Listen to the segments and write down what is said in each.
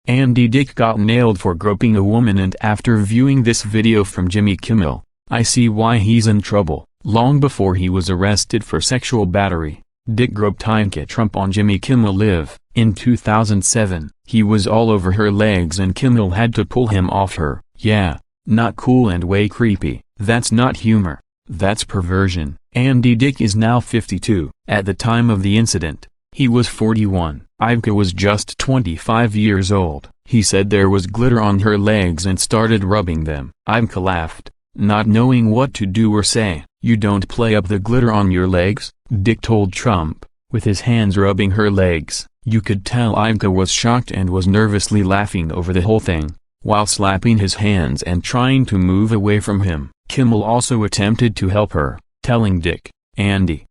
Andy Dick got nailed for groping a woman, and after viewing this video from Jimmy Kimmel, I see why he's in trouble. Long before he was arrested for sexual battery, Dick groped Ivanka Trump on Jimmy Kimmel Live. In 2007, he was all over her legs and Kimmel had to pull him off her. Yeah, not cool and way creepy. That's not humor. That's perversion. Andy Dick is now 52. At the time of the incident, he was 41. Ivanka was just 25 years old. He said there was glitter on her legs and started rubbing them. Ivanka laughed, not knowing what to do or say. "You don't play up the glitter on your legs," Dick told Trump, with his hands rubbing her legs. You could tell Ivanka was shocked and was nervously laughing over the whole thing, while slapping his hands and trying to move away from him. Kimmel also attempted to help her, telling Dick, "Andy,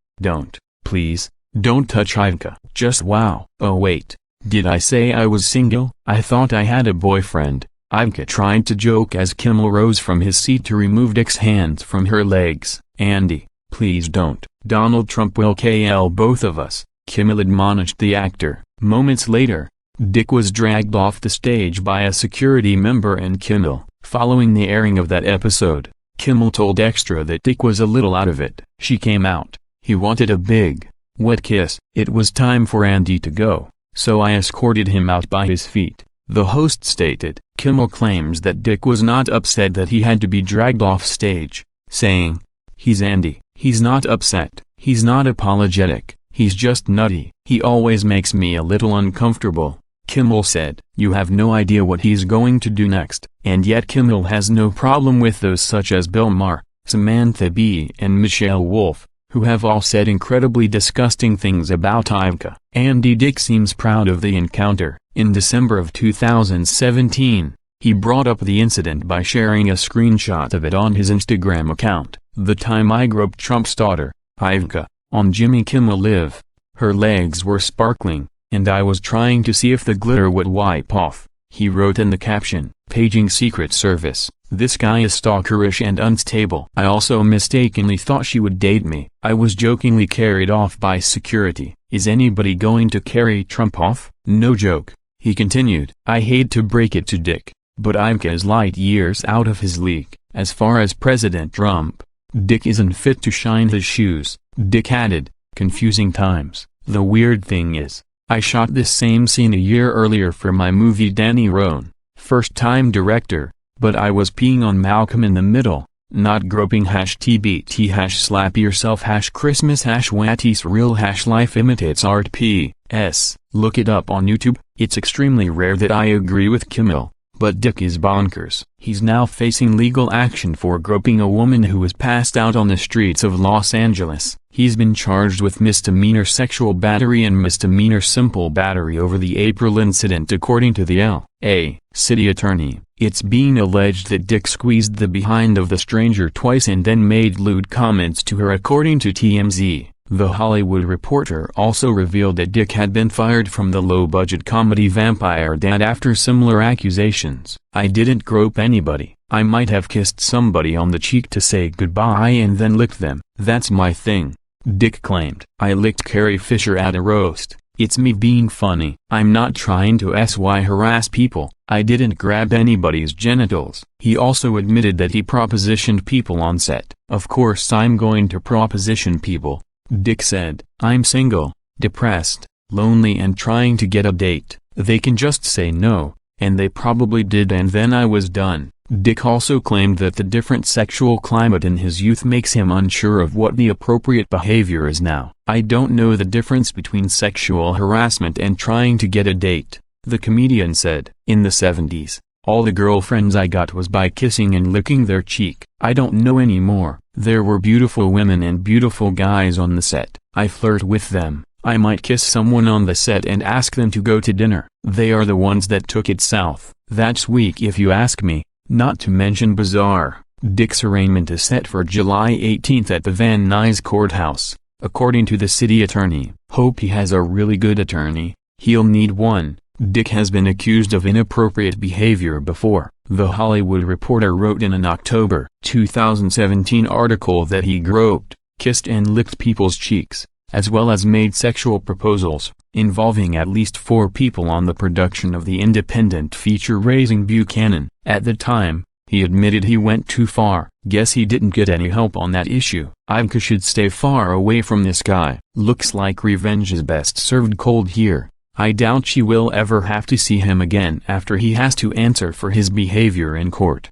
please, don't touch Ivanka." Just wow. "Oh wait, did I say I was single? I thought I had a boyfriend." Ivanka tried to joke as Kimmel rose from his seat to remove Dick's hands from her legs. "Andy, please don't. Donald Trump will kill both of us," Kimmel admonished the actor. Moments later, Dick was dragged off the stage by a security member and Kimmel. Following the airing of that episode, Kimmel told Extra that Dick was a little out of it. "She came out. He wanted a big, wet kiss. It was time for Andy to go, so I escorted him out by his feet," the host stated. Kimmel claims that Dick was not upset that he had to be dragged off stage, saying, "He's Andy. He's not upset. He's not apologetic. He's just nutty. He always makes me a little uncomfortable." Kimmel said, "You have no idea what he's going to do next." And yet Kimmel has no problem with those such as Bill Maher, Samantha Bee and Michelle Wolf, who have all said incredibly disgusting things about Ivanka. Andy Dick seems proud of the encounter. In December of 2017, he brought up the incident by sharing a screenshot of it on his Instagram account. "The time I groped Trump's daughter, Ivanka, on Jimmy Kimmel Live. Her legs were sparkling, and I was trying to see if the glitter would wipe off," he wrote in the caption. Paging Secret Service. "This guy is stalkerish and unstable. I also mistakenly thought she would date me. I was jokingly carried off by security. Is anybody going to carry Trump off? No joke," he continued. "I hate to break it to Dick, but Ivanka is light years out of his league. As far as President Trump, Dick isn't fit to shine his shoes." Dick added, "Confusing times. The weird thing is, I shot this same scene a year earlier for my movie Danny Roan, first-time director, but I was peeing on Malcolm in the Middle, not groping #TBT #slap yourself #Christmas #Watties real #life imitates art PS. Look it up on YouTube." It's extremely rare that I agree with Kimmel, but Dick is bonkers. He's now facing legal action for groping a woman who was passed out on the streets of Los Angeles. He's been charged with misdemeanor sexual battery and misdemeanor simple battery over the April incident, according to the L.A. city attorney. It's being alleged that Dick squeezed the behind of the stranger twice and then made lewd comments to her, according to TMZ. The Hollywood Reporter also revealed that Dick had been fired from the low-budget comedy Vampire Dad after similar accusations. "I didn't grope anybody. I might have kissed somebody on the cheek to say goodbye and then licked them. That's my thing," Dick claimed. "I licked Carrie Fisher at a roast. It's me being funny. I'm not trying to harass people. I didn't grab anybody's genitals." He also admitted that he propositioned people on set. "Of course I'm going to proposition people," Dick said. "I'm single, depressed, lonely and trying to get a date. They can just say no, and they probably did, and then I was done." Dick also claimed that the different sexual climate in his youth makes him unsure of what the appropriate behavior is now. "I don't know the difference between sexual harassment and trying to get a date," the comedian said. "In the 70s, all the girlfriends I got was by kissing and licking their cheek. I don't know anymore. There were beautiful women and beautiful guys on the set. I flirt with them. I might kiss someone on the set and ask them to go to dinner. They are the ones that took it south. That's weak if you ask me. Not to mention bizarre." Dick's arraignment is set for July 18 at the Van Nuys courthouse, according to the city attorney. "Hope he has a really good attorney. He'll need one." Dick has been accused of inappropriate behavior before. The Hollywood Reporter wrote in an October 2017 article that he groped, kissed and licked people's cheeks, as well as made sexual proposals, involving at least 4 people on the production of the independent feature Raising Buchanan. At the time, he admitted he went too far. Guess he didn't get any help on that issue. Ivanka should stay far away from this guy. Looks like revenge is best served cold here. I doubt she will ever have to see him again after he has to answer for his behavior in court.